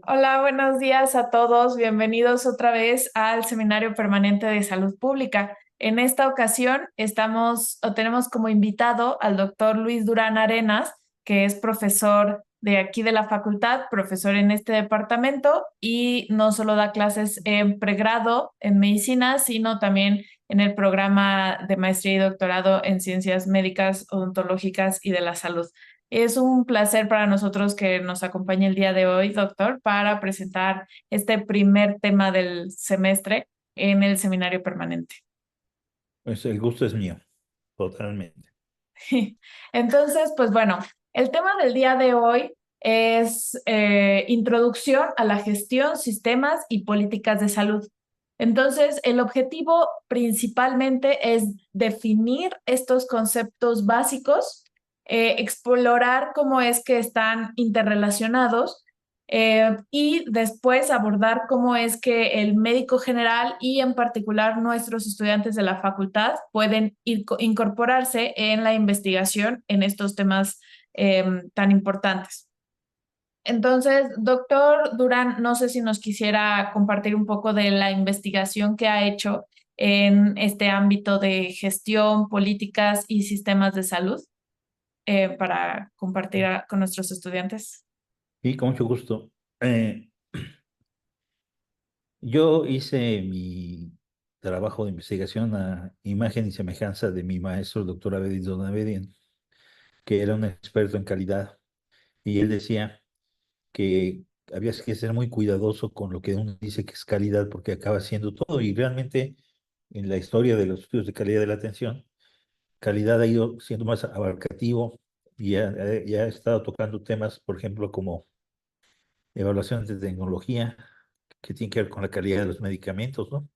Hola, buenos días a todos. Bienvenidos otra vez al Seminario Permanente de Salud Pública. En esta ocasión tenemos como invitado al doctor Luis Durán Arenas, que es profesor de aquí de la facultad, profesor en este departamento y no solo da clases en pregrado en medicina, sino también en el programa de maestría y doctorado en ciencias médicas, odontológicas y de la salud. Es un placer para nosotros que nos acompañe el día de hoy, doctor, para presentar este primer tema del semestre en el seminario permanente. Pues el gusto es mío, totalmente. Entonces, pues bueno, el tema del día de hoy es introducción a la gestión, sistemas y políticas de salud. Entonces, el objetivo principalmente es definir estos conceptos básicos, explorar cómo es que están interrelacionados y después abordar cómo es que el médico general y en particular nuestros estudiantes de la facultad pueden incorporarse en la investigación en estos temas tan importantes. Entonces, doctor Durán, no sé si nos quisiera compartir un poco de la investigación que ha hecho en este ámbito de gestión, políticas y sistemas de salud para compartir con nuestros estudiantes. Y con mucho gusto. Eh, yo hice mi trabajo de investigación a imagen y semejanza de mi maestro, el doctor Abedis Donavedian, que era un experto en calidad, y él decía que había que ser muy cuidadoso con lo que uno dice que es calidad, porque acaba siendo todo, y realmente en la historia de los estudios de calidad de la atención, calidad ha ido siendo más abarcativo y ya ha estado tocando temas, por ejemplo, como evaluaciones de tecnología, que tienen que ver con la calidad de los medicamentos, ¿no?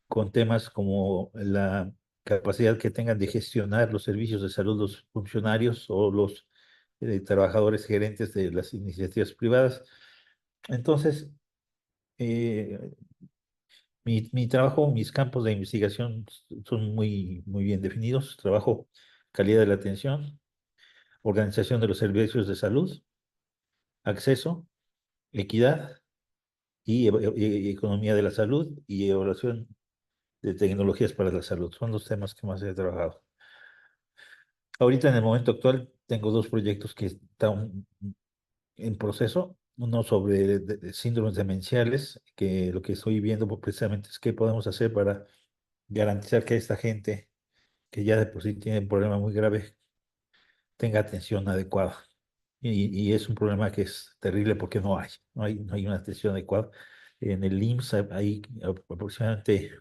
Con temas como la capacidad que tengan de gestionar los servicios de salud los funcionarios o los trabajadores gerentes de las iniciativas privadas. Entonces, eh, mi trabajo, mis campos de investigación son muy bien definidos. Trabajo calidad de la atención, organización de los servicios de salud, acceso, equidad y economía de la salud y evaluación de tecnologías para la salud. Son los temas que más he trabajado. Ahorita, en el momento actual, tengo dos proyectos que están en proceso. Uno sobre síndromes demenciales, que lo que estoy viendo pues, precisamente es qué podemos hacer para garantizar que esta gente, que ya de por sí tiene un problema muy grave, tenga atención adecuada. Y es un problema que es terrible porque no hay una atención adecuada. En el IMSS hay aproximadamente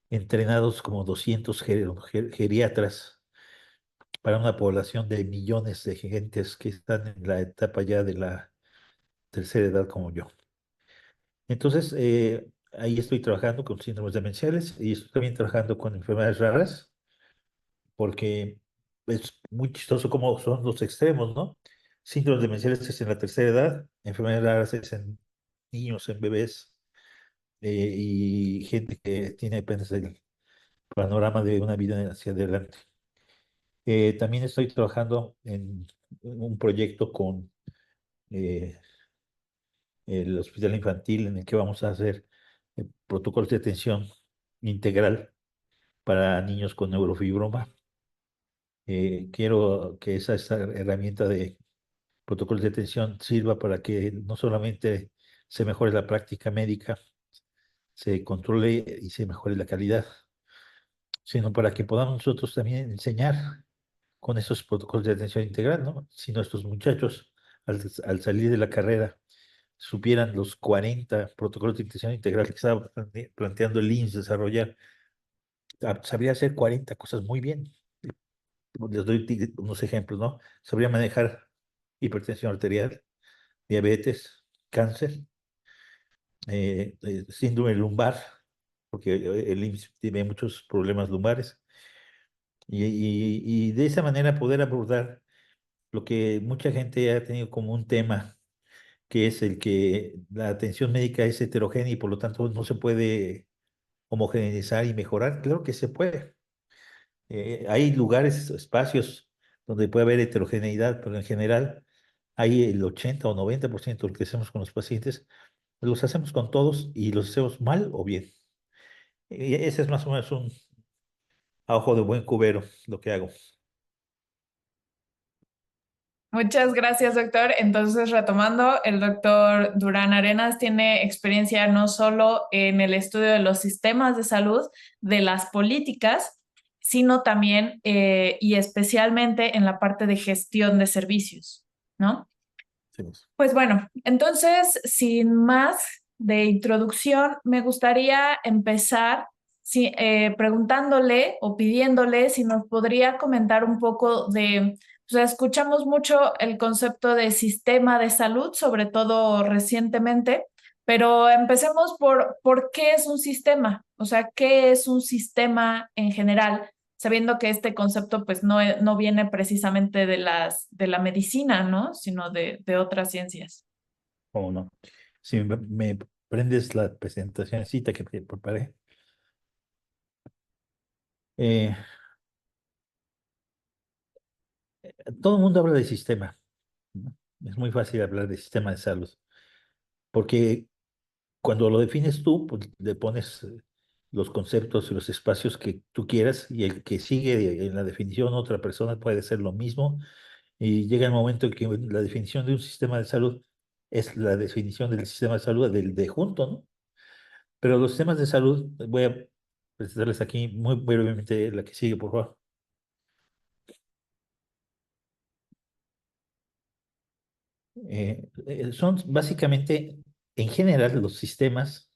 entrenados como 200 geriatras para una población de millones de gentes que están en la etapa ya de la tercera edad como yo. Entonces, ahí estoy trabajando con síndromes demenciales y estoy también trabajando con enfermedades raras, porque es muy chistoso cómo son los extremos, ¿no? Síndromes demenciales es en la tercera edad, enfermedades raras es en niños, en bebés, y gente que tiene apenas el panorama de una vida hacia adelante. También estoy trabajando en un proyecto con eh, el Hospital Infantil en el que vamos a hacer protocolos de atención integral para niños con neurofibroma. Quiero que esa herramienta de protocolos de atención sirva para que no solamente se mejore la práctica médica, se controle y se mejore la calidad, sino para que podamos nosotros también enseñar con esos protocolos de atención integral, ¿no? Si nuestros muchachos al salir de la carrera supieran los 40 protocolos de atención integral que estaba planteando el INSS desarrollar, sabría hacer 40 cosas muy bien. Les doy unos ejemplos, ¿no? Sabría manejar hipertensión arterial, diabetes, cáncer, síndrome lumbar, porque el IMSS tiene muchos problemas lumbares, y de esa manera poder abordar lo que mucha gente ha tenido como un tema, que es el que la atención médica es heterogénea y por lo tanto no se puede homogeneizar y mejorar. Claro que se puede. Hay lugares, espacios donde puede haber heterogeneidad, pero en general Ahí el 80 o 90% de lo que hacemos con los pacientes, los hacemos con todos y los hacemos mal o bien. Y ese es más o menos un a ojo de buen cubero lo que hago. Muchas gracias, doctor. Entonces, retomando, el doctor Durán Arenas tiene experiencia no solo en el estudio de los sistemas de salud, de las políticas, sino también y especialmente en la parte de gestión de servicios, ¿no? Sí. Pues bueno, entonces, sin más de introducción, me gustaría empezar preguntándole o pidiéndole si nos podría comentar un poco de, o sea, escuchamos mucho el concepto de sistema de salud, sobre todo recientemente, pero empecemos por qué es un sistema, o sea, qué es un sistema en general, sabiendo que este concepto pues no viene precisamente de la medicina, ¿no? Sino de otras ciencias. ¿Cómo no? Si me prendes la presentacióncita que te preparé. Eh, Todo el mundo habla de sistema, ¿no? Es muy fácil hablar de sistema de salud, porque cuando lo defines tú, pues le pones los conceptos y los espacios que tú quieras, y el que sigue en la definición, otra persona puede hacer lo mismo, y llega el momento en que la definición de un sistema de salud es la definición del sistema de salud del de junto, ¿no? Pero los sistemas de salud, voy a presentarles aquí muy brevemente la que sigue, por favor. Son básicamente, en general, los sistemas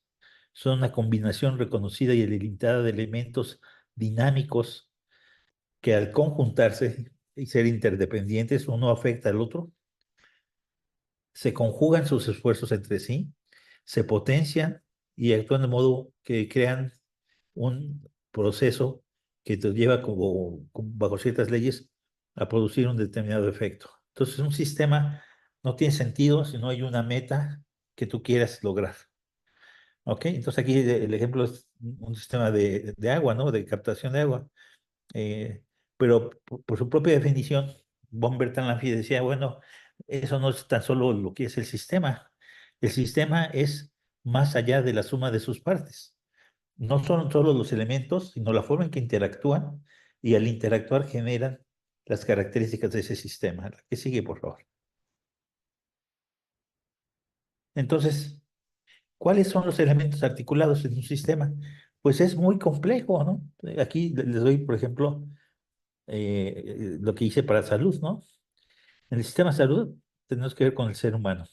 son una combinación reconocida y delimitada de elementos dinámicos que al conjuntarse y ser interdependientes, uno afecta al otro, se conjugan sus esfuerzos entre sí, se potencian y actúan de modo que crean un proceso que te lleva bajo ciertas leyes a producir un determinado efecto. Entonces, un sistema no tiene sentido si no hay una meta que tú quieras lograr. ¿Ok? Entonces, aquí el ejemplo es un sistema de agua, ¿no? De captación de agua. Eh, pero por su propia definición, von Bertalanffy decía, bueno, eso no es tan solo lo que es el sistema. El sistema es más allá de la suma de sus partes. No son solo los elementos, sino la forma en que interactúan y al interactuar generan las características de ese sistema. La que sigue, por favor. Entonces, ¿cuáles son los elementos articulados en un sistema? Pues es muy complejo, ¿no? Aquí les doy, por ejemplo, lo que hice para salud, ¿no? En el sistema de salud tenemos que ver con el ser humano.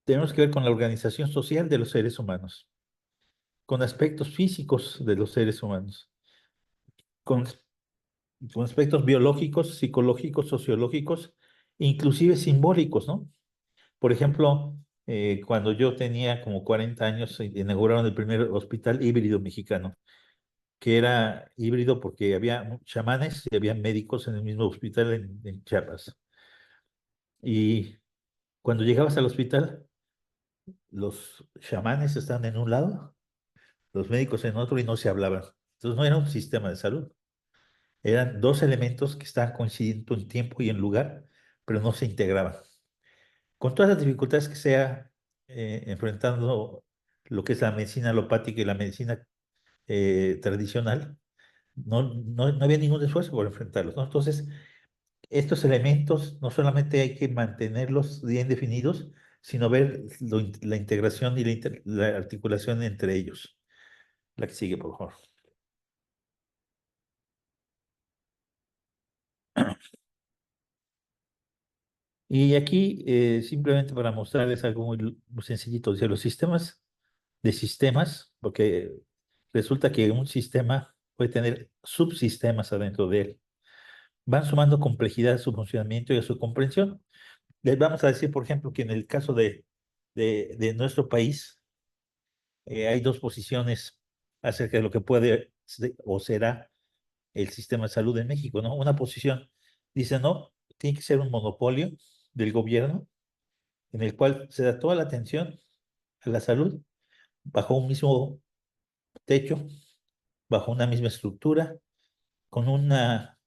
Tenemos que ver con la organización social de los seres humanos, con aspectos físicos de los seres humanos, con con aspectos biológicos, psicológicos, sociológicos, inclusive simbólicos, ¿no? Por ejemplo, cuando yo tenía como 40 años, inauguraron el primer hospital híbrido mexicano, que era híbrido porque había chamanes y había médicos en el mismo hospital en Chiapas. Y cuando llegabas al hospital, los chamanes estaban en un lado, los médicos en otro y no se hablaban. Entonces no era un sistema de salud. Eran dos elementos que estaban coincidiendo en tiempo y en lugar, pero no se integraban. Con todas las dificultades que sea enfrentando lo que es la medicina alopática y la medicina tradicional, no había ningún esfuerzo por enfrentarlos, ¿no? Entonces, estos elementos no solamente hay que mantenerlos bien definidos, sino ver la integración y la articulación entre ellos. La que sigue, por favor. Y aquí, simplemente para mostrarles algo muy sencillito, dice los sistemas de sistemas, porque resulta que un sistema puede tener subsistemas adentro de él. Van sumando complejidad a su funcionamiento y a su comprensión. Les vamos a decir, por ejemplo, que en el caso de nuestro país, hay dos posiciones acerca de lo que puede o será el sistema de salud en México, ¿no? Una posición dice, no, tiene que ser un monopolio del gobierno en el cual se da toda la atención a la salud bajo un mismo techo, bajo una misma estructura, con una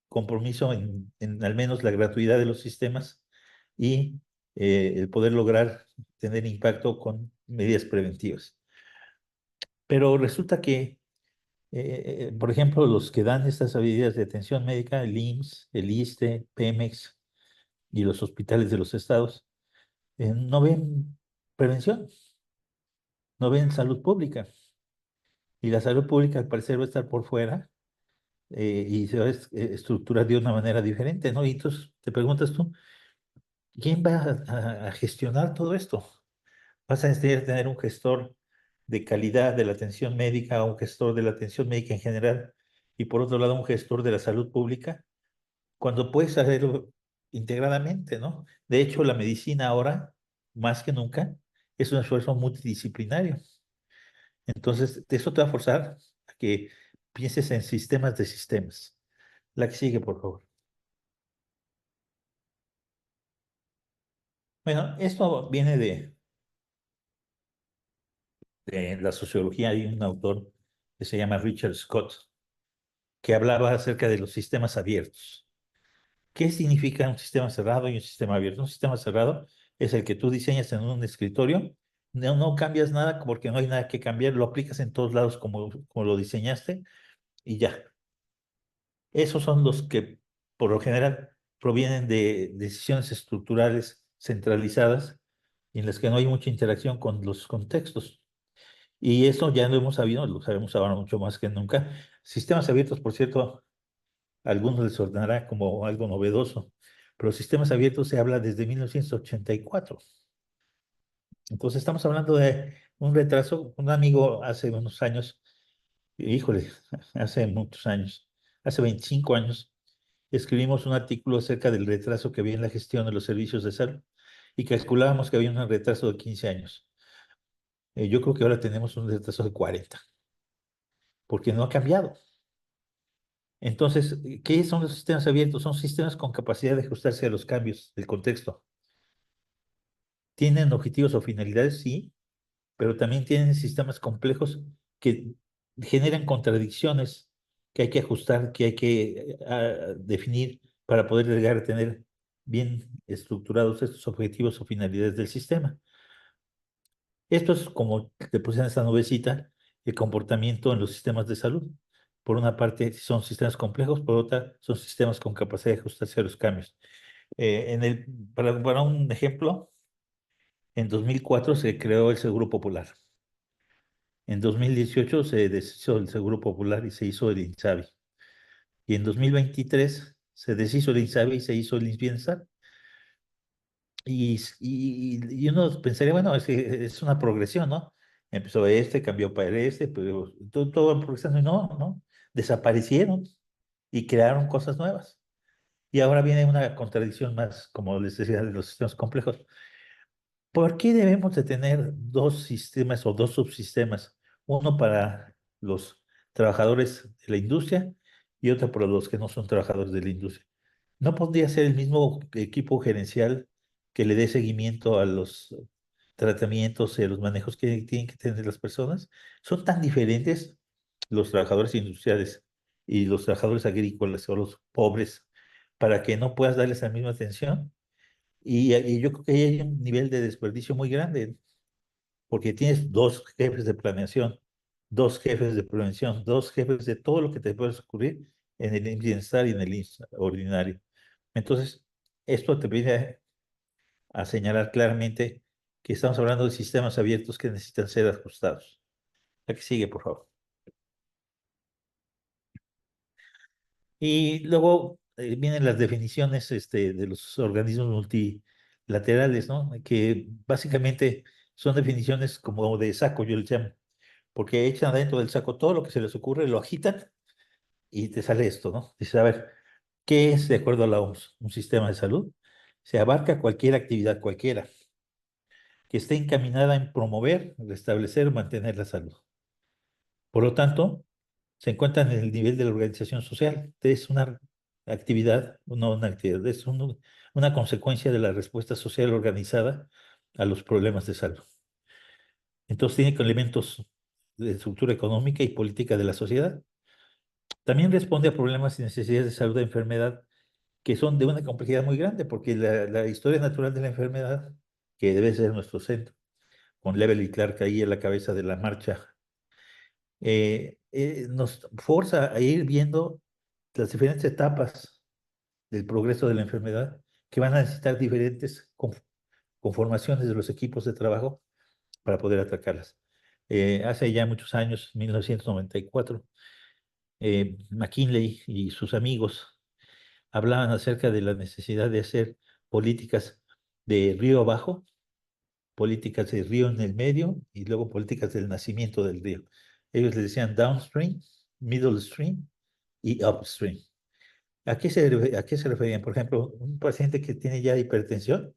compromiso en al menos la gratuidad de los sistemas y el poder lograr tener impacto con medidas preventivas. Pero resulta que, por ejemplo, los que dan estas medidas de atención médica, el IMSS, el ISSSTE, Pemex y los hospitales de los estados, no ven prevención, no ven salud pública. Y la salud pública al parecer va a estar por fuera y se va a estructurar de una manera diferente, ¿no? Y entonces te preguntas tú, ¿quién va a gestionar todo esto? Vas a tener un gestor de calidad de la atención médica, un gestor de la atención médica en general, y por otro lado un gestor de la salud pública, cuando puedes hacerlo integradamente, ¿no? De hecho, la medicina ahora, más que nunca, es un esfuerzo multidisciplinario. Entonces, eso te va a forzar a que pienses en sistemas de sistemas. La que sigue, por favor. Bueno, esto viene de la sociología. Hay un autor que se llama Richard Scott, que hablaba acerca de los sistemas abiertos. ¿Qué significa un sistema cerrado y un sistema abierto? Un sistema cerrado es el que tú diseñas en un escritorio, no cambias nada porque no hay nada que cambiar, lo aplicas en todos lados como lo diseñaste y ya. Esos son los que, por lo general, provienen de decisiones estructurales centralizadas y en las que no hay mucha interacción con los contextos. Y eso ya lo hemos sabido, lo sabemos ahora mucho más que nunca. Sistemas abiertos, por cierto, a algunos les sonará como algo novedoso, pero sistemas abiertos se habla desde 1984. Entonces estamos hablando de un retraso. Un amigo hace unos años, híjole, hace muchos años, hace 25 años, escribimos un artículo acerca del retraso que había en la gestión de los servicios de salud y calculábamos que había un retraso de 15 años. Yo creo que ahora tenemos un retraso de 40, porque no ha cambiado. Entonces, ¿qué son los sistemas abiertos? Son sistemas con capacidad de ajustarse a los cambios del contexto. ¿Tienen objetivos o finalidades? Sí, pero también tienen sistemas complejos que generan contradicciones que hay que ajustar, que hay que definir para poder llegar a tener bien estructurados estos objetivos o finalidades del sistema. Esto es como te puse en esta nubecita, el comportamiento en los sistemas de salud. Por una parte son sistemas complejos, por otra son sistemas con capacidad de ajustarse a los cambios. Para un ejemplo, en 2004 se creó el Seguro Popular. En 2018 se deshizo el Seguro Popular y se hizo el INSABI. Y en 2023 se deshizo el INSABI y se hizo el INSBienestar. Y uno pensaría, bueno, es una progresión, ¿no? Empezó este, cambió para este, pero todo progresando y no, desaparecieron y crearon cosas nuevas. Y ahora viene una contradicción más, como les decía, de los sistemas complejos. ¿Por qué debemos de tener dos sistemas o dos subsistemas? Uno para los trabajadores de la industria y otro para los que no son trabajadores de la industria. ¿No podría ser el mismo equipo gerencial que le dé seguimiento a los tratamientos y a los manejos que tienen que tener las personas? Son tan diferentes los trabajadores industriales y los trabajadores agrícolas o los pobres para que no puedas darles la misma atención. Y yo creo que ahí hay un nivel de desperdicio muy grande, porque tienes dos jefes de planeación, dos jefes de prevención, dos jefes de todo lo que te puede ocurrir en el bienestar y en el IMSS ordinario. Entonces, esto te viene a señalar claramente que estamos hablando de sistemas abiertos que necesitan ser ajustados. La que sigue, por favor. Y luego vienen las definiciones de los organismos multilaterales, ¿no? Que básicamente son definiciones como de saco, yo les llamo, porque echan adentro del saco todo lo que se les ocurre, lo agitan y te sale esto, ¿no? Dice, a ver, ¿qué es, de acuerdo a la OMS, un sistema de salud? Se abarca cualquier actividad, cualquiera, que esté encaminada en promover, restablecer o mantener la salud. Por lo tanto, se encuentran en el nivel de la organización social. Es una actividad, no una actividad, es una consecuencia de la respuesta social organizada a los problemas de salud. Entonces tiene elementos de estructura económica y política de la sociedad. También responde a problemas y necesidades de salud de enfermedad que son de una complejidad muy grande, porque la historia natural de la enfermedad, que debe ser nuestro centro, con Level y Clark ahí en la cabeza de la marcha, nos forza a ir viendo las diferentes etapas del progreso de la enfermedad, que van a necesitar diferentes conformaciones de los equipos de trabajo para poder atacarlas. Hace ya muchos años, 1994, McKinley y sus amigos hablaban acerca de la necesidad de hacer políticas de río abajo, políticas de río en el medio y luego políticas del nacimiento del río. Ellos le decían downstream, middle stream y upstream. ¿A qué se referían? Por ejemplo, un paciente que tiene ya hipertensión,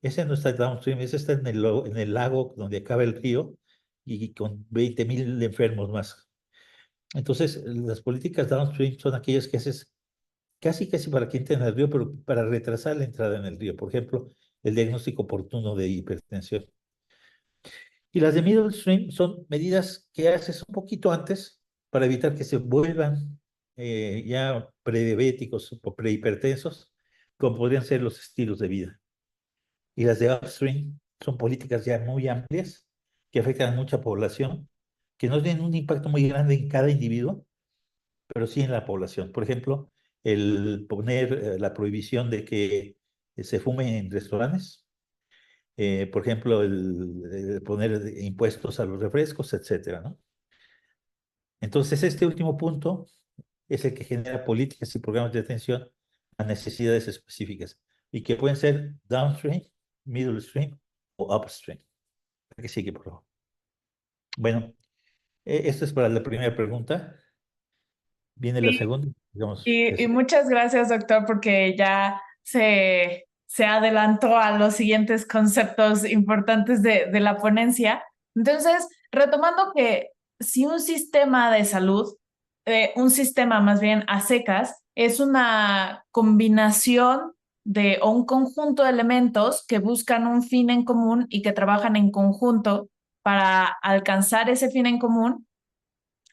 ese no está downstream, ese está en el lago donde acaba el río y con 20,000 enfermos más. Entonces, las políticas downstream son aquellas que haces casi para que entre en el río, pero para retrasar la entrada en el río. Por ejemplo, el diagnóstico oportuno de hipertensión. Y las de middle stream son medidas que haces un poquito antes para evitar que se vuelvan ya prediabéticos o prehipertensos, como podrían ser los estilos de vida. Y las de upstream son políticas ya muy amplias que afectan a mucha población, que no tienen un impacto muy grande en cada individuo, pero sí en la población. Por ejemplo, el poner la prohibición de que se fume en restaurantes, por ejemplo, el poner impuestos a los refrescos, etcétera, ¿no? Entonces, este último punto es el que genera políticas y programas de atención a necesidades específicas y que pueden ser downstream, middle stream o upstream. Que sigue, por favor. Bueno, esto es para la primera pregunta. Viene la Sí, segunda. Digamos, y muchas gracias, doctor, porque ya se adelantó a los siguientes conceptos importantes de la ponencia. Entonces, retomando que si un sistema de salud, un sistema más bien a secas, es una combinación de o un conjunto de elementos que buscan un fin en común y que trabajan en conjunto para alcanzar ese fin en común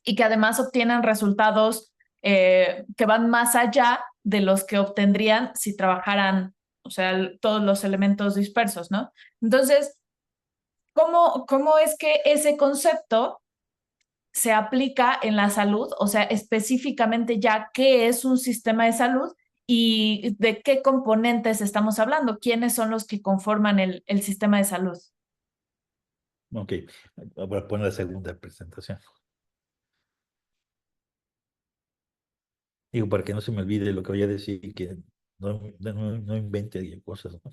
y que además obtienen resultados que van más allá de los que obtendrían si trabajaran, o sea, todos los elementos dispersos, ¿no? Entonces, ¿cómo es que ese concepto se aplica en la salud? O sea, específicamente ya qué es un sistema de salud y de qué componentes estamos hablando, quiénes son los que conforman el sistema de salud. ok, voy a poner la segunda presentación. Digo, para que no se me olvide lo que voy a decir y que no invente cosas, ¿no?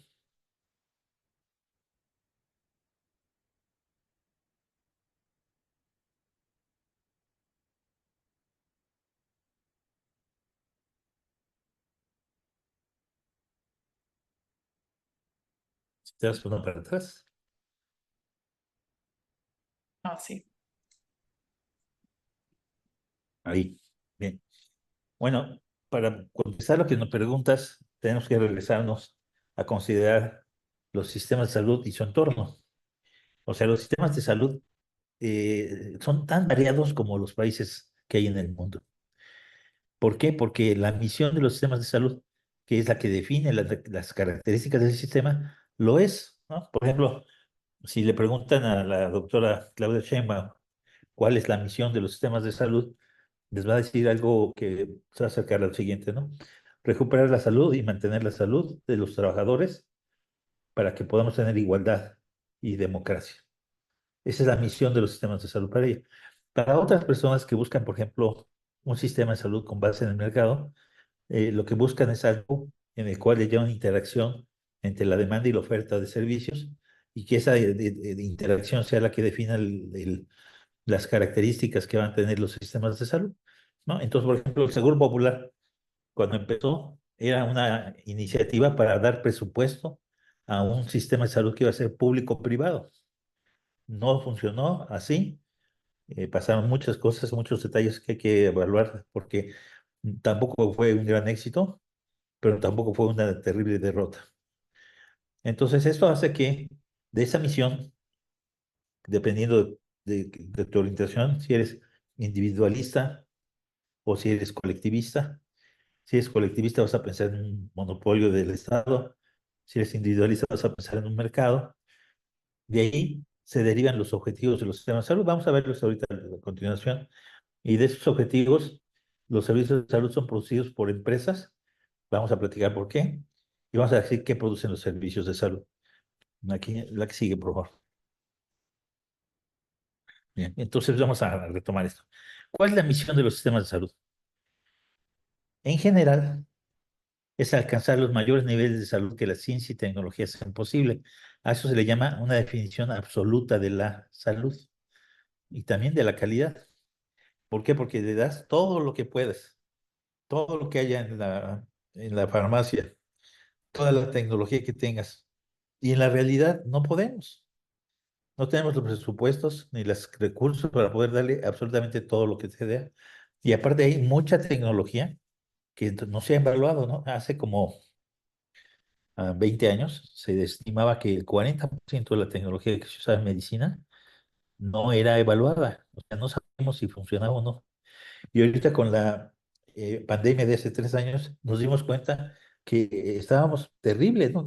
Si te das uno para atrás. Ah, sí. Ahí. Bien. Bueno, para contestar lo que nos preguntas, tenemos que regresarnos a considerar los sistemas de salud y su entorno. O sea, los sistemas de salud son tan variados como los países que hay en el mundo. ¿Por qué? Porque la misión de los sistemas de salud, que es la que define las características del sistema, lo es, ¿no? Por ejemplo, si le preguntan a la doctora Claudia Sheinbaum cuál es la misión de los sistemas de salud, les va a decir algo que se va a acercar al siguiente, ¿no? Recuperar la salud y mantener la salud de los trabajadores para que podamos tener igualdad y democracia. Esa es la misión de los sistemas de salud para ella. Para otras personas que buscan, por ejemplo, un sistema de salud con base en el mercado, lo que buscan es algo en el cual haya una interacción entre la demanda y la oferta de servicios y que esa de interacción sea la que defina las características que van a tener los sistemas de salud, ¿no? Entonces, por ejemplo, el Seguro Popular, cuando empezó, era una iniciativa para dar presupuesto a un sistema de salud que iba a ser público-privado. No funcionó así, pasaron muchas cosas, muchos detalles que hay que evaluar, porque tampoco fue un gran éxito, pero tampoco fue una terrible derrota. Entonces, esto hace que de esa misión, dependiendo de tu orientación, si eres individualista, o si eres colectivista. Si eres colectivista vas a pensar en un monopolio del Estado, si eres individualista vas a pensar en un mercado. De ahí se derivan los objetivos de los sistemas de salud. Vamos a verlos ahorita a continuación. Y de esos objetivos, los servicios de salud son producidos por empresas. Vamos a platicar por qué. Y vamos a decir qué producen los servicios de salud. Aquí, la que sigue, por favor. Bien, entonces vamos a retomar esto. ¿Cuál es la misión de los sistemas de salud? En general, es alcanzar los mayores niveles de salud que la ciencia y tecnología hacen posible. A eso se le llama una definición absoluta de la salud y también de la calidad. ¿Por qué? Porque le das todo lo que puedas, todo lo que haya en la farmacia, toda la tecnología que tengas. Y en la realidad no podemos. No tenemos los presupuestos ni los recursos para poder darle absolutamente todo lo que se dé. Y aparte hay mucha tecnología que no se ha evaluado, ¿no? Hace como 20 años se estimaba que el 40% de la tecnología que se usaba en medicina no era evaluada. O sea, no sabemos si funcionaba o no. Y ahorita con la pandemia de hace 3 años nos dimos cuenta que estábamos terribles, ¿no?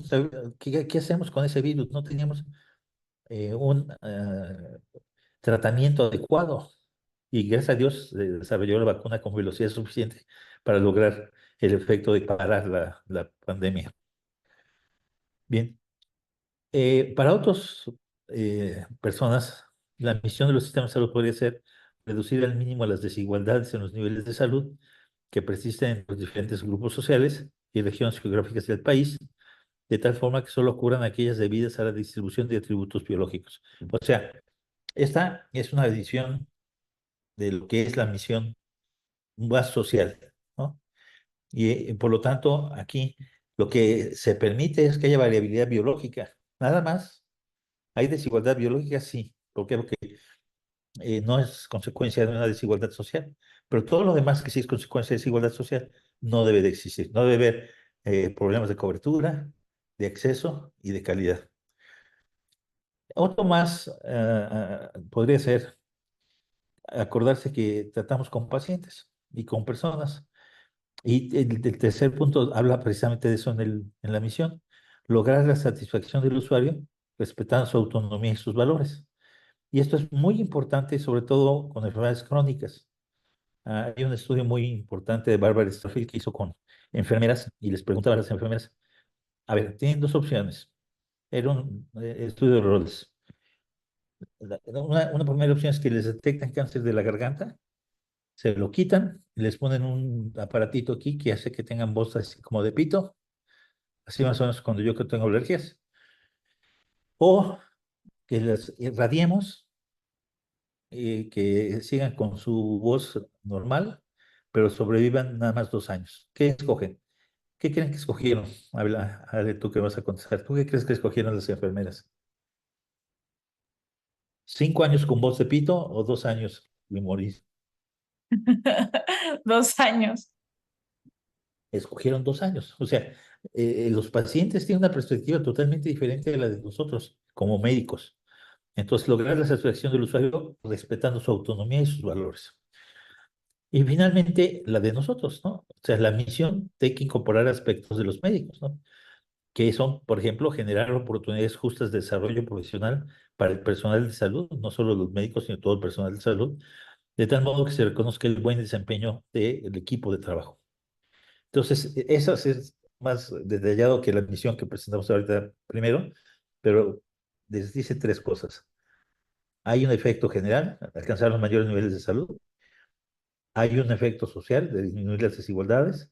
¿Qué hacemos con ese virus? No teníamos un tratamiento adecuado. Y gracias a Dios se desarrolló la vacuna con velocidad suficiente para lograr el efecto de parar la pandemia. Bien, para otras personas, la misión de los sistemas de salud podría ser reducir al mínimo las desigualdades en los niveles de salud que persisten en los diferentes grupos sociales y regiones geográficas del país, de tal forma que solo ocurran aquellas debidas a la distribución de atributos biológicos. O sea, esta es una visión de lo que es la misión más social, ¿no? Y por lo tanto, aquí lo que se permite es que haya variabilidad biológica, nada más. ¿Hay desigualdad biológica? Sí. ¿Por qué? Porque no es consecuencia de una desigualdad social, pero todo lo demás que sí es consecuencia de desigualdad social no debe de existir. No debe haber problemas de cobertura, de acceso y de calidad. Otro más podría ser acordarse que tratamos con pacientes y con personas. Y el tercer punto habla precisamente de eso en la misión, lograr la satisfacción del usuario respetando su autonomía y sus valores. Y esto es muy importante, sobre todo con enfermedades crónicas. Hay un estudio muy importante de Barbara Staffield que hizo con enfermeras y les preguntaba a las enfermeras, a ver, tienen dos opciones. Era un estudio de roles. Una primera opción es que les detectan cáncer de la garganta, se lo quitan, les ponen un aparatito aquí que hace que tengan voz así como de pito, así más o menos cuando yo que tengo alergias, o que les irradiemos que sigan con su voz normal, pero sobrevivan nada más 2 años. ¿Qué escogen? ¿Qué creen que escogieron? Habla, Ale, tú que vas a contestar. ¿Tú qué crees que escogieron las enfermeras? ¿5 años con voz de pito o 2 años de morir? 2 años. Escogieron 2 años. O sea, los pacientes tienen una perspectiva totalmente diferente de la de nosotros como médicos. Entonces, lograr la satisfacción del usuario respetando su autonomía y sus valores. Y finalmente, la de nosotros, ¿no? O sea, la misión de que incorporar aspectos de los médicos, ¿no? Que son, por ejemplo, generar oportunidades justas de desarrollo profesional para el personal de salud, no solo los médicos, sino todo el personal de salud, de tal modo que se reconozca el buen desempeño del equipo de trabajo. Entonces, eso es más detallado que la misión que presentamos ahorita primero, pero les dice tres cosas. Hay un efecto general, alcanzar los mayores niveles de salud. Hay un efecto social de disminuir las desigualdades,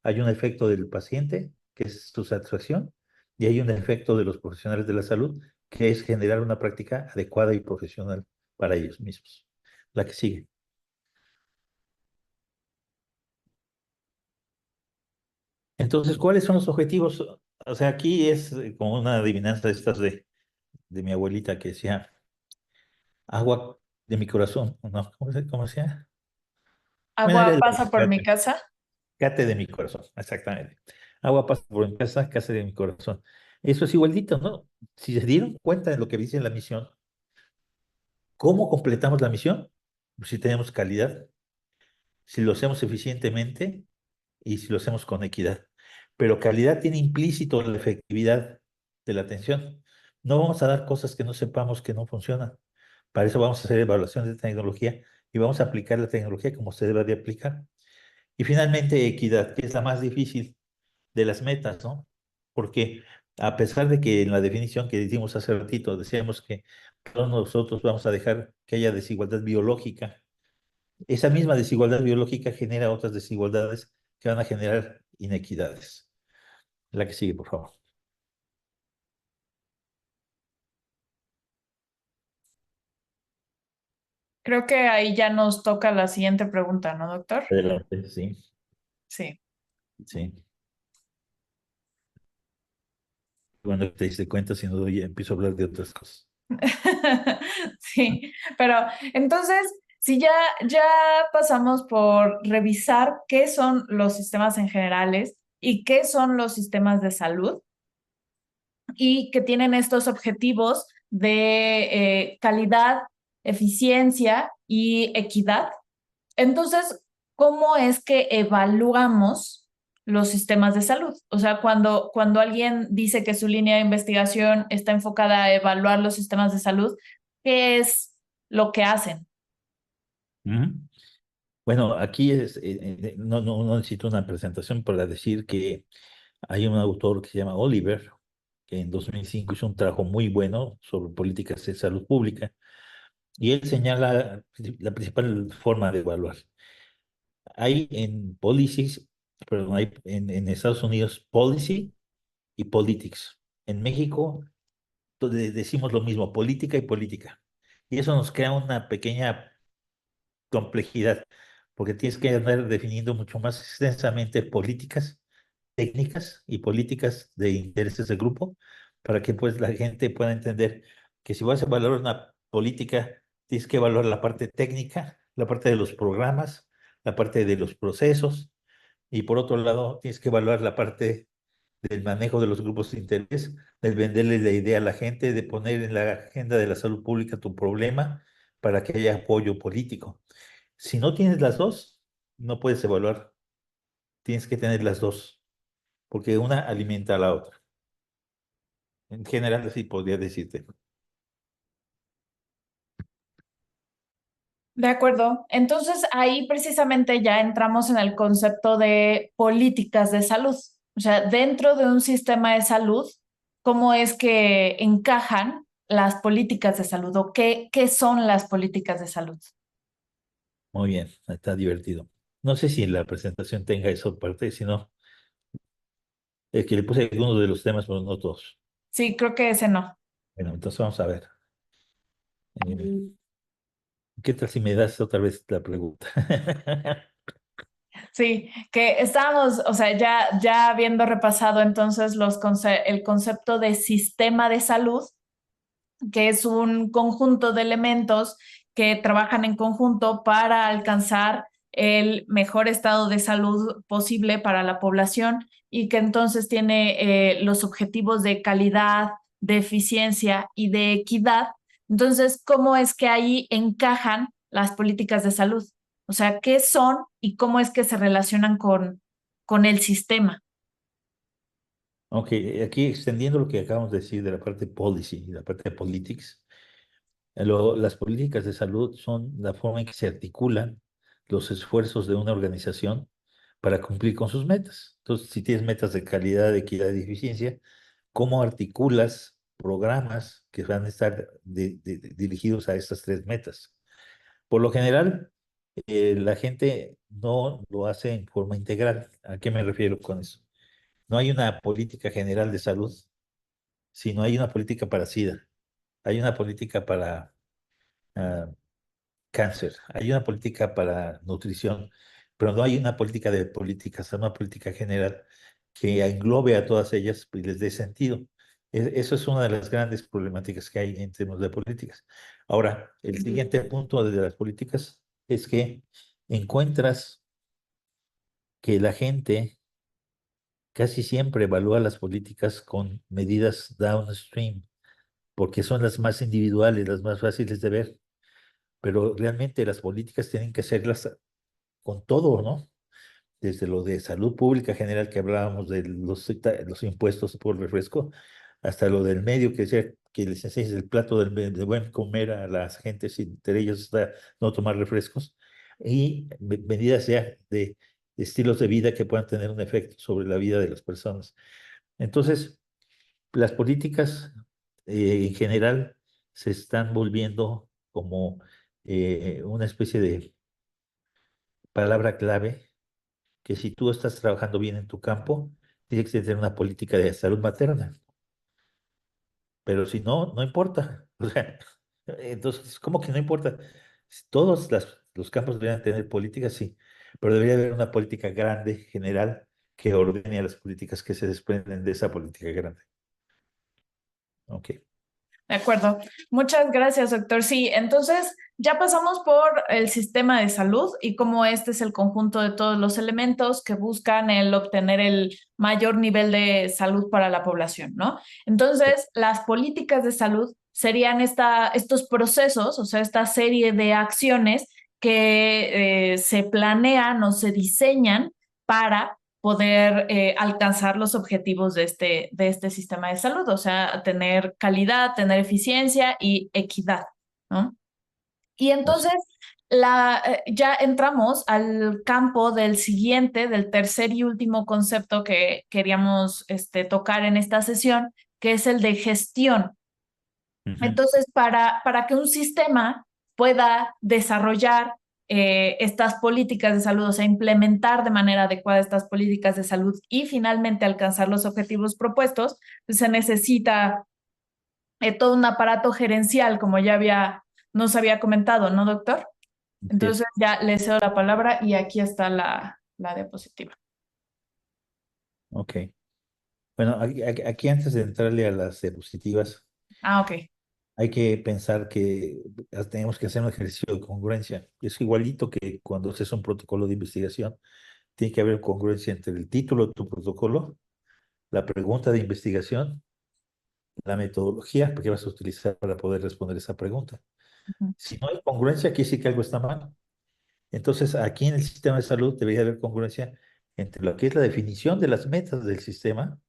hay un efecto del paciente, que es su satisfacción, y hay un efecto de los profesionales de la salud, que es generar una práctica adecuada y profesional para ellos mismos. La que sigue. Entonces, ¿cuáles son los objetivos? O sea, aquí es como una adivinanza de estas de mi abuelita que decía, agua de mi corazón, ¿no? ¿Cómo decía? Bueno, era Agua el pasa por mi casa. cate de mi corazón, exactamente. Agua pasa por mi casa, cate de mi corazón. Eso es igualito, ¿no? Si se dieron cuenta de lo que dice la misión, ¿cómo completamos la misión? Pues si tenemos calidad. si lo hacemos eficientemente y si lo hacemos con equidad. Pero calidad tiene implícito la efectividad de la atención. No vamos a dar cosas que no sepamos que no funcionan. Para eso vamos a hacer evaluación de tecnología y vamos a aplicar la tecnología como se debe de aplicar. Y finalmente, equidad, que es la más difícil de las metas, ¿no? Porque a pesar de que en la definición que dijimos hace ratito decíamos que todos nosotros vamos a dejar que haya desigualdad biológica, esa misma desigualdad biológica genera otras desigualdades que van a generar inequidades. La que sigue, por favor. Creo que ahí ya nos toca la siguiente pregunta, ¿no, doctor? Adelante, sí, Sí. sí. Bueno, te diste cuenta, si no, ya empiezo a hablar de otras cosas. Sí, pero entonces, si ya pasamos por revisar qué son los sistemas en generales y qué son los sistemas de salud y que tienen estos objetivos de calidad, eficiencia y equidad, entonces, ¿cómo es que evaluamos los sistemas de salud? O sea, cuando alguien dice que su línea de investigación está enfocada a evaluar los sistemas de salud, ¿qué es lo que hacen? Ujú. Bueno, aquí no necesito una presentación para decir que hay un autor que se llama Oliver, que en 2005 hizo un trabajo muy bueno sobre políticas de salud pública, y él señala la principal forma de evaluar. Hay en policies, perdón, hay en Estados Unidos policy y politics. En México decimos lo mismo, política y política. Y eso nos crea una pequeña complejidad, porque tienes que andar definiendo mucho más extensamente políticas técnicas y políticas de intereses de grupo para que pues la gente pueda entender que si vas a evaluar una política, tienes que evaluar la parte técnica, la parte de los programas, la parte de los procesos y por otro lado tienes que evaluar la parte del manejo de los grupos de interés, de venderle la idea a la gente, de poner en la agenda de la salud pública tu problema para que haya apoyo político. Si no tienes las dos, no puedes evaluar. Tienes que tener las dos porque una alimenta a la otra. En general, así podría decirte. De acuerdo. Entonces, ahí precisamente ya entramos en el concepto de políticas de salud. O sea, dentro de un sistema de salud, ¿cómo es que encajan las políticas de salud o qué son las políticas de salud? Muy bien, está divertido. No sé si la presentación tenga eso parte, sino es que le puse algunos de los temas, pero no todos. Sí, creo que ese no. Bueno, entonces vamos a ver. Eh, ¿Qué tal si me das otra vez la pregunta? Sí, que estábamos, o sea, ya habiendo repasado entonces el concepto de sistema de salud, que es un conjunto de elementos que trabajan en conjunto para alcanzar el mejor estado de salud posible para la población y que entonces tiene los objetivos de calidad, de eficiencia y de equidad. Entonces, ¿cómo es que ahí encajan las políticas de salud? O sea, ¿qué son y cómo es que se relacionan con el sistema? Ok, aquí extendiendo lo que acabamos de decir de la parte policy y la parte de politics, las políticas de salud son la forma en que se articulan los esfuerzos de una organización para cumplir con sus metas. Entonces, si tienes metas de calidad, de equidad y eficiencia, ¿cómo articulas programas que van a estar dirigidos a estas tres metas? Por lo general, la gente no lo hace en forma integral. ¿A qué me refiero con eso? No hay una política general de salud, sino hay una política para SIDA, hay una política para ah, cáncer, hay una política para nutrición, pero no hay una política de políticas, una política general que englobe a todas ellas y les dé sentido. Eso es una de las grandes problemáticas que hay en términos de políticas. Ahora, el siguiente punto de las políticas es que encuentras que la gente casi siempre evalúa las políticas con medidas downstream, porque son las más individuales, las más fáciles de ver, pero realmente las políticas tienen que hacerlas con todo, ¿no? Desde lo de salud pública general que hablábamos de los impuestos por refresco, hasta lo del medio que decía que les enseñes el plato de buen comer a las gentes, y entre ellos está no tomar refrescos, y medidas ya de estilos de vida que puedan tener un efecto sobre la vida de las personas. Entonces, las políticas en general se están volviendo como una especie de palabra clave que si tú estás trabajando bien en tu campo, tienes que tener una política de salud materna, pero si no, no importa. O sea, entonces, ¿cómo que no importa? Si todos los campos deberían tener políticas, sí, pero debería haber una política grande, general, que ordene a las políticas que se desprenden de esa política grande. Ok. De acuerdo. Muchas gracias, doctor. Sí, entonces ya pasamos por el sistema de salud y cómo este es el conjunto de todos los elementos que buscan el obtener el mayor nivel de salud para la población, ¿no? Entonces, las políticas de salud serían estos procesos, o sea, esta serie de acciones que se planean o se diseñan para poder alcanzar los objetivos de este sistema de salud, o sea, tener calidad, tener eficiencia y equidad, ¿no? Y Así. entonces ya entramos al campo del siguiente, del tercer y último concepto que queríamos tocar en esta sesión, que es el de gestión. Ujú. Entonces, para que un sistema pueda desarrollar estas políticas de salud, o sea, implementar de manera adecuada estas políticas de salud y finalmente alcanzar los objetivos propuestos, pues se necesita todo un aparato gerencial, como nos había comentado, ¿no, doctor? Así Entonces es. ya le cedo la palabra y aquí está la diapositiva. Ok. Bueno, aquí antes de entrarle a las diapositivas, Ah, ok. hay que pensar que tenemos que hacer un ejercicio de congruencia. Es igualito que cuando haces un protocolo de investigación, tiene que haber congruencia entre el título de tu protocolo, la pregunta de investigación, la metodología que vas a utilizar para poder responder esa pregunta. Ujú, Si no hay congruencia, aquí sí que algo está mal. Entonces, aquí en el sistema de salud debería haber congruencia entre lo que es la definición de las metas del sistema,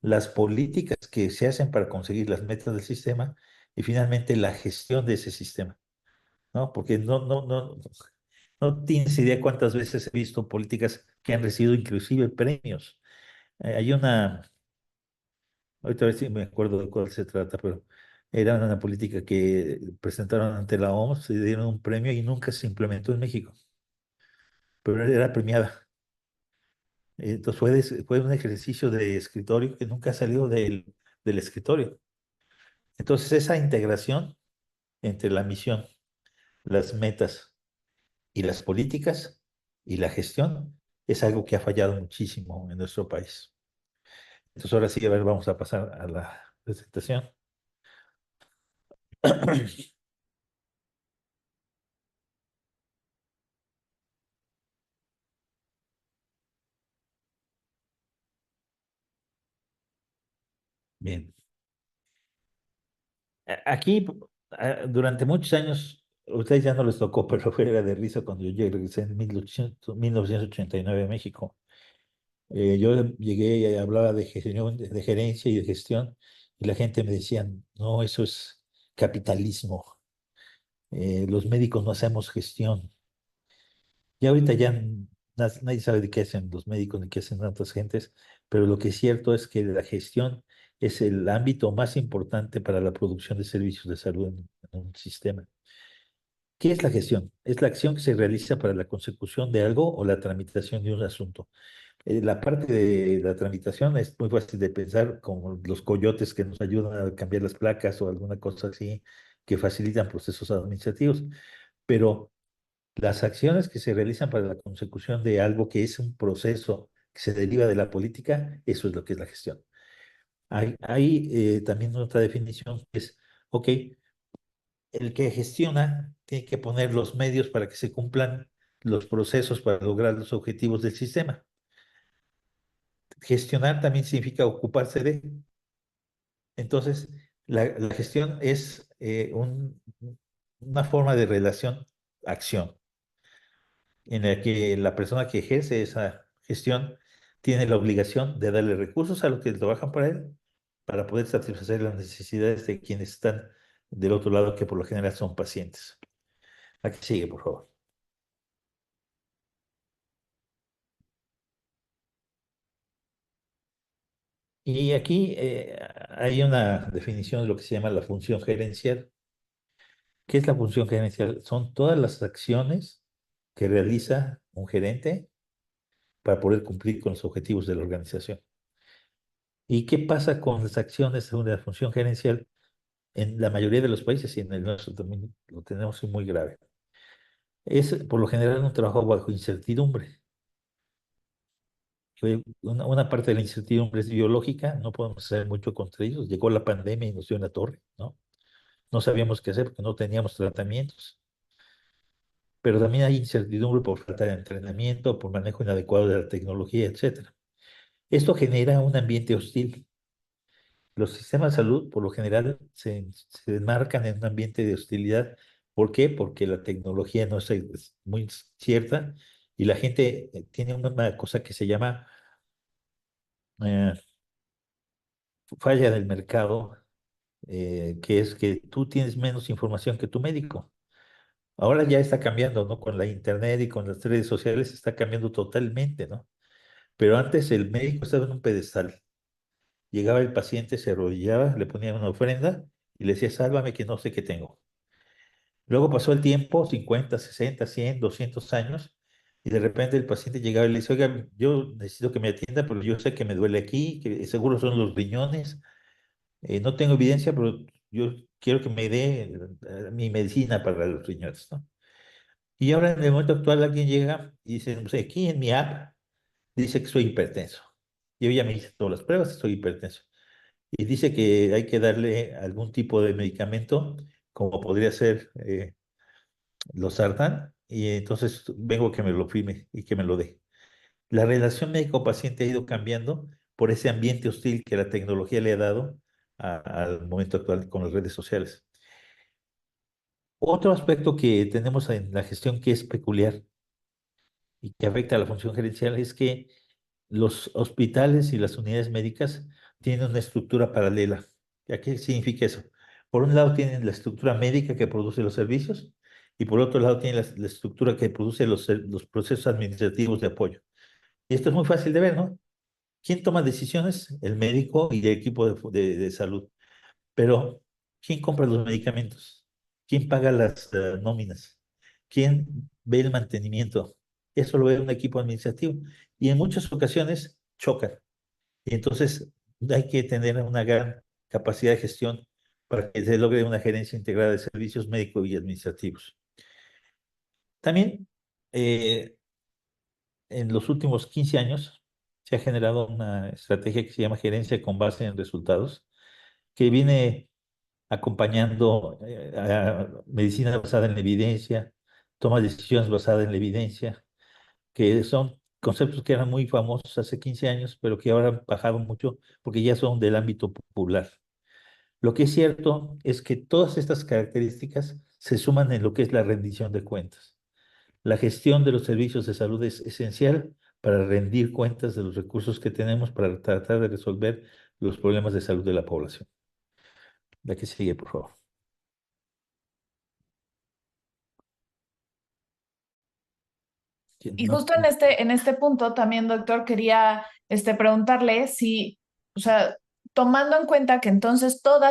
las políticas que se hacen para conseguir las metas del sistema y finalmente la gestión de ese sistema, ¿no? Porque no tienes idea cuántas veces he visto políticas que han recibido inclusive premios. Hay ahorita a ver si me acuerdo de cuál se trata, pero era una política que presentaron ante la OMS, se dieron un premio y nunca se implementó en México, pero era premiada. Entonces fue un ejercicio de escritorio que nunca salió del escritorio. Entonces esa integración entre la misión, las metas y las políticas y la gestión es algo que ha fallado muchísimo en nuestro país. Entonces ahora sí, a ver, vamos a pasar a la presentación. Bien. Aquí, durante muchos años, a ustedes ya no les tocó, pero fuera de risa cuando yo regresé en 1989 a México. Yo llegué y hablaba de gestión, de gerencia y de gestión, y la gente me decía, no, eso es capitalismo. Los médicos no hacemos gestión. Y ahorita ya nadie sabe de qué hacen los médicos ni qué hacen tantas gentes, pero lo que es cierto es que la gestión es el ámbito más importante para la producción de servicios de salud en un sistema. ¿Qué es la gestión? Es la acción que se realiza para la consecución de algo o la tramitación de un asunto. La parte de la tramitación es muy fácil de pensar, como los coyotes que nos ayudan a cambiar las placas o alguna cosa así que facilitan procesos administrativos. Pero las acciones que se realizan para la consecución de algo que es un proceso que se deriva de la política, eso es lo que es la gestión. Hay también otra definición que es, ok, el que gestiona tiene que poner los medios para que se cumplan los procesos para lograr los objetivos del sistema. Gestionar también significa ocuparse de. Entonces, la gestión es una forma de relación-acción. en la que la persona que ejerce esa gestión tiene la obligación de darle recursos a los que trabajan para él para poder satisfacer las necesidades de quienes están del otro lado, que por lo general son pacientes. Aquí sigue, por favor. Y aquí hay una definición de lo que se llama la función gerencial. ¿Qué es la función gerencial? Son todas las acciones que realiza un gerente para poder cumplir con los objetivos de la organización. ¿Y qué pasa con las acciones de la función gerencial? En la mayoría de los países y en el nuestro también lo tenemos muy grave. Es por lo general un trabajo bajo incertidumbre. Una parte de la incertidumbre es biológica, no podemos hacer mucho contra ellos. Llegó la pandemia y nos dio en la torre, ¿no? No sabíamos qué hacer porque no teníamos tratamientos. Pero también hay incertidumbre por falta de entrenamiento, por manejo inadecuado de la tecnología, etcétera. Esto genera un ambiente hostil. Los sistemas de salud, por lo general, se enmarcan en un ambiente de hostilidad. ¿Por qué? Porque la tecnología no es muy cierta y la gente tiene una cosa que se llama eh, falla del mercado, que es que tú tienes menos información que tu médico. Ahora ya está cambiando, ¿no? Con la internet y con las redes sociales está cambiando totalmente, ¿no? Pero antes el médico estaba en un pedestal. Llegaba el paciente, se arrodillaba, le ponía una ofrenda y le decía, sálvame que no sé qué tengo. Luego pasó el tiempo, 50, 60, 100, 200 años, y de repente el paciente llegaba y le dice, oiga, yo necesito que me atienda, pero yo sé que me duele aquí, que seguro son los riñones, no tengo evidencia, pero yo quiero que me dé mi medicina para los riñones, ¿no? Y ahora en el momento actual alguien llega y dice, no sé, aquí en mi app dice que soy hipertenso. Yo ya me hice todas las pruebas, estoy hipertenso. Y dice que hay que darle algún tipo de medicamento, como podría ser los sartán, y entonces vengo que me lo firme y que me lo dé. La relación médico-paciente ha ido cambiando por ese ambiente hostil que la tecnología le ha dado al momento actual con las redes sociales. Otro aspecto que tenemos en la gestión que es peculiar y que afecta a la función gerencial es que los hospitales y las unidades médicas tienen una estructura paralela. ¿Qué significa eso? Por un lado tienen la estructura médica que produce los servicios y por otro lado tienen la estructura que produce los procesos administrativos de apoyo. Y esto es muy fácil de ver, ¿no? ¿Quién toma decisiones? El médico y el equipo de salud. Pero, ¿quién compra los medicamentos? ¿Quién paga las nóminas? ¿Quién ve el mantenimiento? Eso lo ve un equipo administrativo. Y en muchas ocasiones chocan. Y entonces hay que tener una gran capacidad de gestión para que se logre una gerencia integrada de servicios médicos y administrativos. También en los últimos 15 años se ha generado una estrategia que se llama gerencia con base en resultados, que viene acompañando a medicina basada en la evidencia, toma de decisiones basadas en la evidencia, que son conceptos que eran muy famosos hace 15 años, pero que ahora han bajado mucho porque ya son del ámbito popular. Lo que es cierto es que todas estas características se suman en lo que es la rendición de cuentas. La gestión de los servicios de salud es esencial para rendir cuentas de los recursos que tenemos para tratar de resolver los problemas de salud de la población. La que sigue, por favor. Y No, justo en este punto también, doctor, quería preguntarle si, o sea, tomando en cuenta que entonces todo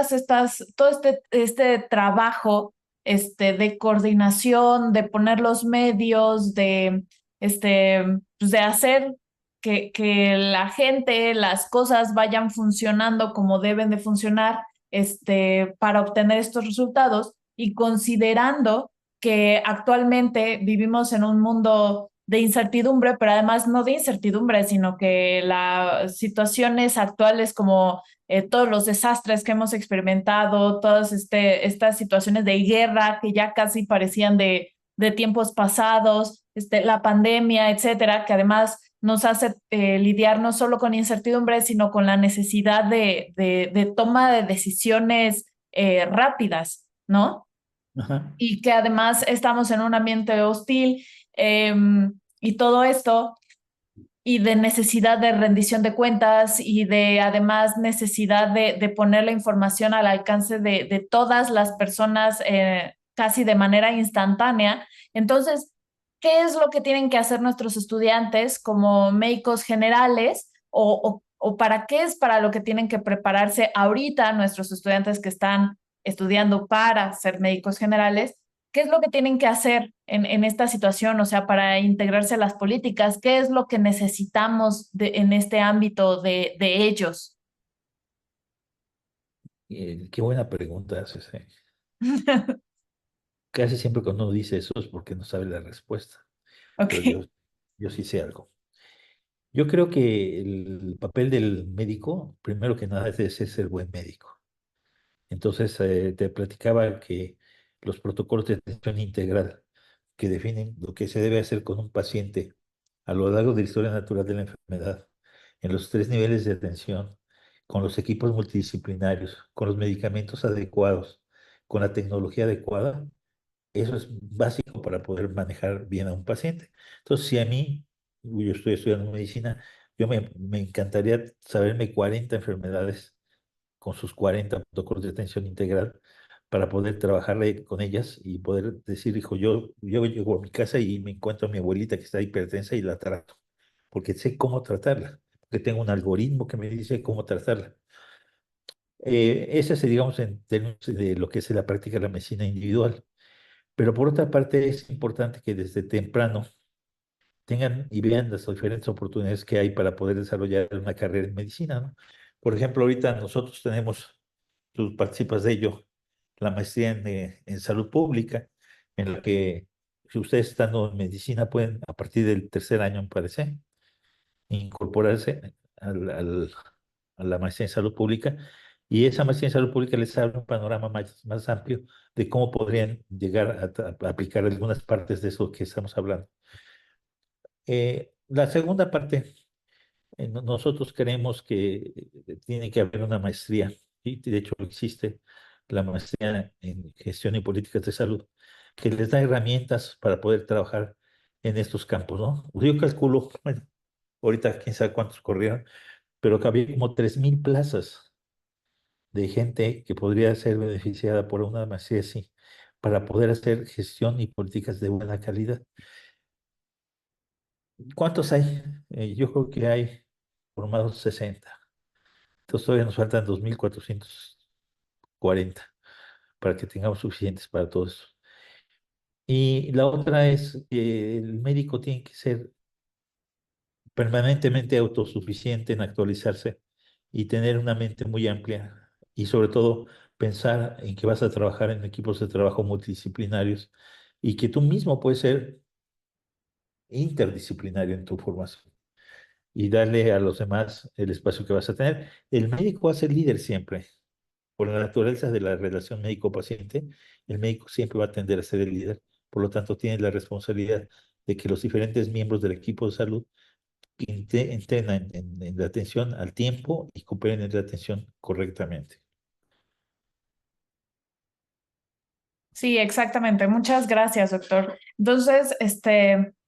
este trabajo de coordinación, de poner los medios, pues de hacer que la gente, las cosas vayan funcionando como deben de funcionar, para obtener estos resultados y considerando que actualmente vivimos en un mundo de incertidumbre, pero además no de incertidumbre, sino que las situaciones actuales como todos los desastres que hemos experimentado, todas estas situaciones de guerra que ya casi parecían de tiempos pasados, la pandemia, etcétera, que además nos hace lidiar no solo con incertidumbre, sino con la necesidad de toma de decisiones rápidas, ¿no? ajá. Y que además estamos en un ambiente hostil y todo esto, y de necesidad de rendición de cuentas y de además necesidad de poner la información al alcance de todas las personas casi de manera instantánea. Entonces, ¿qué es lo que tienen que hacer nuestros estudiantes como médicos generales o para qué es para lo que tienen que prepararse ahorita nuestros estudiantes que están estudiando para ser médicos generales? ¿Qué es lo que tienen que hacer en esta situación? O sea, para integrarse a las políticas, ¿qué es lo que necesitamos en este ámbito de ellos? Qué buena pregunta haces, ¿eh? Casi siempre cuando uno dice eso es porque no sabe la respuesta, pero Ok, yo sí sé algo. Yo creo que el papel del médico, primero que nada, es ser buen médico. Entonces, te platicaba que los protocolos de atención integral que definen lo que se debe hacer con un paciente a lo largo de la historia natural de la enfermedad, en los tres niveles de atención, con los equipos multidisciplinarios, con los medicamentos adecuados, con la tecnología adecuada, eso es básico para poder manejar bien a un paciente. Entonces, si a mí, yo estoy estudiando medicina, me encantaría saberme 40 enfermedades con sus 40 protocolos de atención integral para poder trabajar con ellas y poder decir, hijo, yo llego a mi casa y me encuentro a mi abuelita que está hipertensa y la trato, porque sé cómo tratarla, porque tengo un algoritmo que me dice cómo tratarla. Ese es, digamos, en términos de lo que es la práctica de la medicina individual. Pero por otra parte, es importante que desde temprano tengan y vean las diferentes oportunidades que hay para poder desarrollar una carrera en medicina, ¿no? Por ejemplo, ahorita nosotros tenemos, tú participas de ello, la maestría en salud pública, en la que si ustedes estando en medicina pueden, a partir del tercer año, me parece, incorporarse a la maestría en salud pública, y esa maestría en salud pública les abre un panorama más amplio de cómo podrían llegar a aplicar algunas partes de eso que estamos hablando. La segunda parte, nosotros creemos que tiene que haber una maestría, y de hecho existe la maestría en gestión y políticas de salud, que les da herramientas para poder trabajar en estos campos, ¿no? Yo calculo, bueno, ahorita quién sabe cuántos corrieron, pero que había como 3,000 plazas de gente que podría ser beneficiada por una maestría así, para poder hacer gestión y políticas de buena calidad. ¿Cuántos hay? Yo creo que hay formados 60. Entonces todavía nos faltan 2,440 para que tengamos suficientes para todos. Y la otra es que el médico tiene que ser permanentemente autosuficiente en actualizarse y tener una mente muy amplia y sobre todo pensar en que vas a trabajar en equipos de trabajo multidisciplinarios y que tú mismo puedes ser interdisciplinario en tu formación y darle a los demás el espacio que vas a tener. El médico va a ser líder siempre. Por la naturaleza de la relación médico-paciente, el médico siempre va a tender a ser el líder. Por lo tanto, tiene la responsabilidad de que los diferentes miembros del equipo de salud entrenan en la atención al tiempo y cooperen en la atención correctamente. Sí, exactamente. Muchas gracias, doctor. Entonces,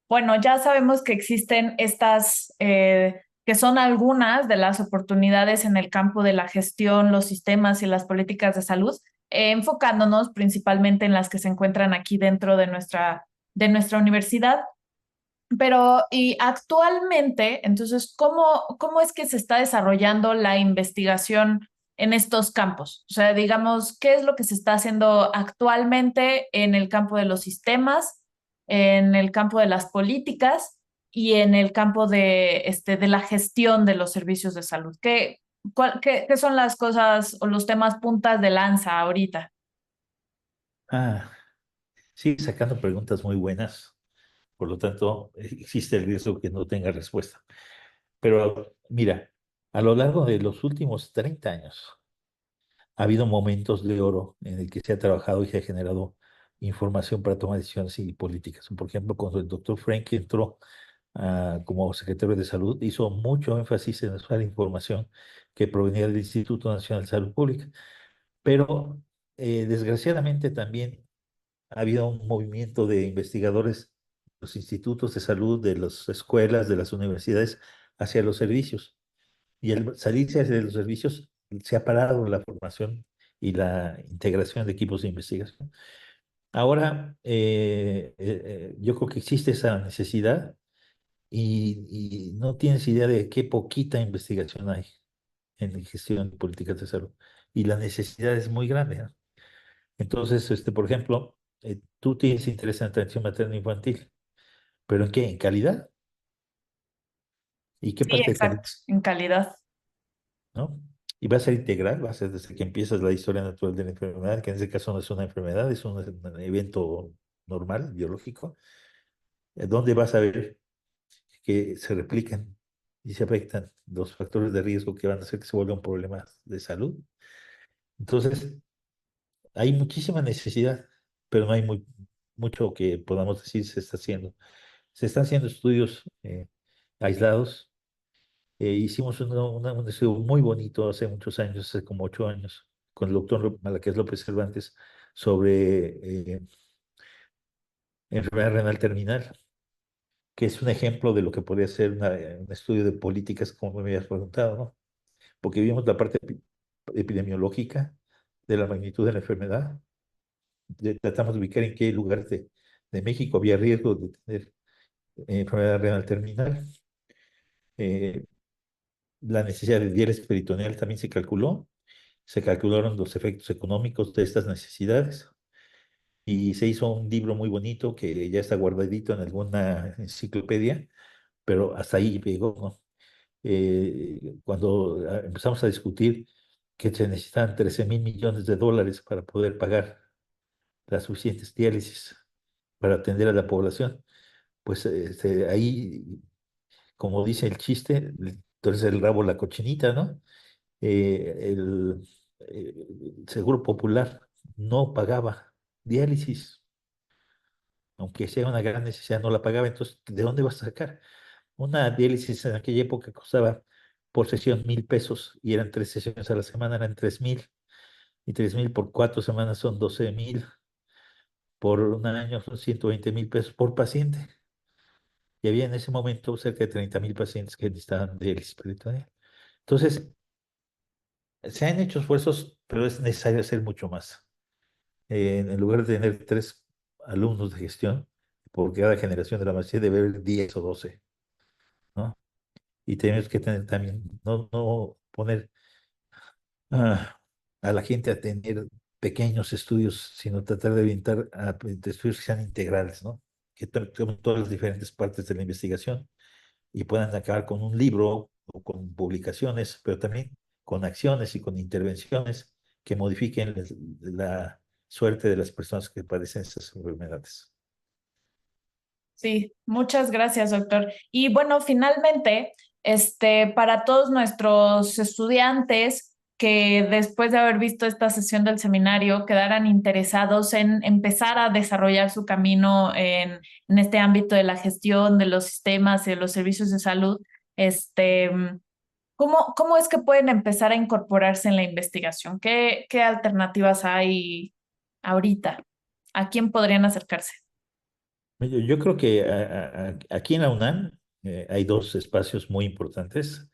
bueno, ya sabemos que existen estas, que son algunas de las oportunidades en el campo de la gestión, los sistemas y las políticas de salud, enfocándonos principalmente en las que se encuentran aquí dentro de nuestra universidad. Pero, y actualmente, entonces, ¿cómo es que se está desarrollando la investigación en estos campos? O sea, digamos, ¿qué es lo que se está haciendo actualmente en el campo de los sistemas, en el campo de las políticas y en el campo de la gestión de los servicios de salud? ¿Qué son las cosas o los temas puntas de lanza ahorita? Ah, sigue sacando preguntas muy buenas. Por lo tanto, existe el riesgo que no tenga respuesta. Pero mira, a lo largo de los últimos 30 años, ha habido momentos de oro en el que se ha trabajado y se ha generado información para tomar decisiones y políticas. Por ejemplo, cuando el doctor Frank entró como secretario de Salud, hizo mucho énfasis en usar información que provenía del Instituto Nacional de Salud Pública. Pero desgraciadamente también ha habido un movimiento de investigadores los institutos de salud, de las escuelas, de las universidades, hacia los servicios. Y al salirse hacia los servicios, se ha parado la formación y la integración de equipos de investigación. Ahora, yo creo que existe esa necesidad y no tienes idea de qué poquita investigación hay en gestión de políticas de salud. Y la necesidad es muy grande, ¿no? Entonces, por ejemplo, tú tienes interés en atención materno-infantil, ¿pero en qué? ¿En calidad? ¿Y qué Sí, parte de calidad? exacto, en calidad. ¿No? Y va a ser integral, va a ser desde que empiezas la historia natural de la enfermedad, que en ese caso no es una enfermedad, es un evento normal, biológico, donde vas a ver que se replican y se afectan los factores de riesgo que van a hacer que se vuelva un problema de salud. Entonces, hay muchísima necesidad, pero no hay mucho que podamos decir se está haciendo. Se están haciendo estudios aislados. Hicimos un estudio muy bonito hace muchos años, hace como 8 años, con el doctor Malaqués López Cervantes sobre enfermedad renal terminal, que es un ejemplo de lo que podría ser un estudio de políticas, como me habías preguntado, ¿no? Porque vimos la parte epidemiológica de la magnitud de la enfermedad, tratamos de ubicar en qué lugar de México había riesgo de tener enfermedad renal terminal. Eh, la necesidad de diálisis peritoneal también se calcularon los efectos económicos de estas necesidades y se hizo un libro muy bonito que ya está guardadito en alguna enciclopedia, pero hasta ahí llegó, ¿no? Cuando empezamos a discutir que se necesitan 13.000 millones de dólares para poder pagar las suficientes diálisis para atender a la población, pues ahí, como dice el chiste, entonces el rabo la cochinita, ¿no? El Seguro Popular no pagaba diálisis, aunque sea una gran necesidad, no la pagaba. Entonces, ¿de dónde vas a sacar? Una diálisis en aquella época costaba por sesión 1,000 pesos y eran 3 sesiones a la semana, eran 3,000. Y 3,000 por 4 semanas son 12,000. Por un año son 120,000 pesos por paciente. Y había en ese momento cerca de 30,000 pacientes que necesitaban diálisis peritoneal. Entonces, se han hecho esfuerzos, pero es necesario hacer mucho más. En lugar de tener 3 alumnos de gestión, por cada generación de la maestría debe haber 10 o 12, ¿no? Y tenemos que tener también, no poner ah, a la gente a tener pequeños estudios, sino tratar de orientar de estudios que sean integrales, ¿no? Que tomen todas las diferentes partes de la investigación y puedan acabar con un libro o con publicaciones, pero también con acciones y con intervenciones que modifiquen la suerte de las personas que padecen estas enfermedades. Sí, muchas gracias, doctor. Y bueno, finalmente, para todos nuestros estudiantes que después de haber visto esta sesión del seminario quedaran interesados en empezar a desarrollar su camino en este ámbito de la gestión de los sistemas y de los servicios de salud, este, ¿cómo es que pueden empezar a incorporarse en la investigación? ¿Qué alternativas hay ahorita? ¿A quién podrían acercarse? Yo creo que aquí en la UNAM hay dos espacios muy importantes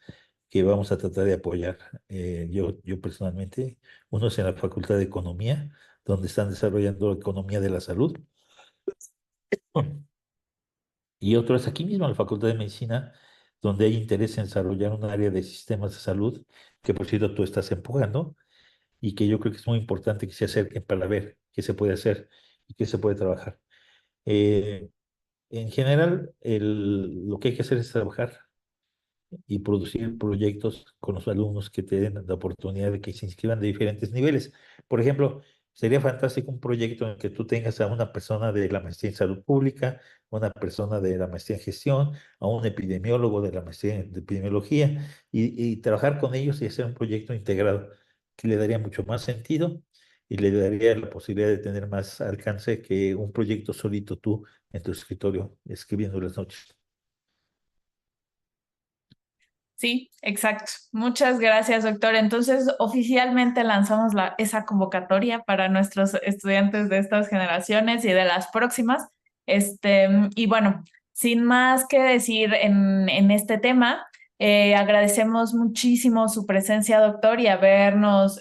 que vamos a tratar de apoyar. Yo personalmente, uno es en la Facultad de Economía, donde están desarrollando economía de la salud, y otro es aquí mismo en la Facultad de Medicina, donde hay interés en desarrollar un área de sistemas de salud, que por cierto tú estás empujando, y que yo creo que es muy importante que se acerquen para ver qué se puede hacer y qué se puede trabajar. Eh, en general, lo que hay que hacer es trabajar y producir proyectos con los alumnos que te den la oportunidad de que se inscriban de diferentes niveles. Por ejemplo, sería fantástico un proyecto en el que tú tengas a una persona de la maestría en salud pública, una persona de la maestría en gestión, a un epidemiólogo de la maestría en epidemiología y trabajar con ellos y hacer un proyecto integrado que le daría mucho más sentido y le daría la posibilidad de tener más alcance que un proyecto solito tú en tu escritorio escribiendo las noches. Sí, exacto. Muchas gracias, doctor. Entonces, oficialmente lanzamos esa convocatoria para nuestros estudiantes de estas generaciones y de las próximas. Y bueno, sin más que decir en este tema, agradecemos muchísimo su presencia, doctor, y habernos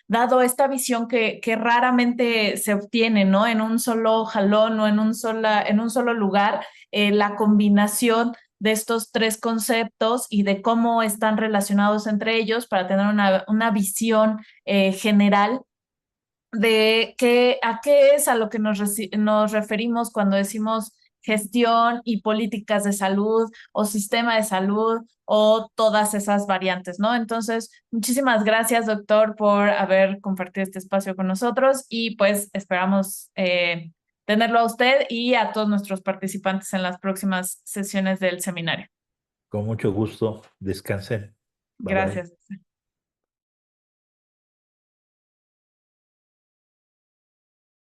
dado esta visión que raramente se obtiene, ¿no? En un solo jalón o en un solo lugar, la combinación de estos tres conceptos y de cómo están relacionados entre ellos para tener una visión general de a qué es a lo que nos referimos cuando decimos gestión y políticas de salud o sistema de salud o todas esas variantes, ¿no? Entonces, muchísimas gracias, doctor, por haber compartido este espacio con nosotros y pues esperamos tenerlo a usted y a todos nuestros participantes en las próximas sesiones del seminario. Con mucho gusto. Descansen. Bye bye. Gracias.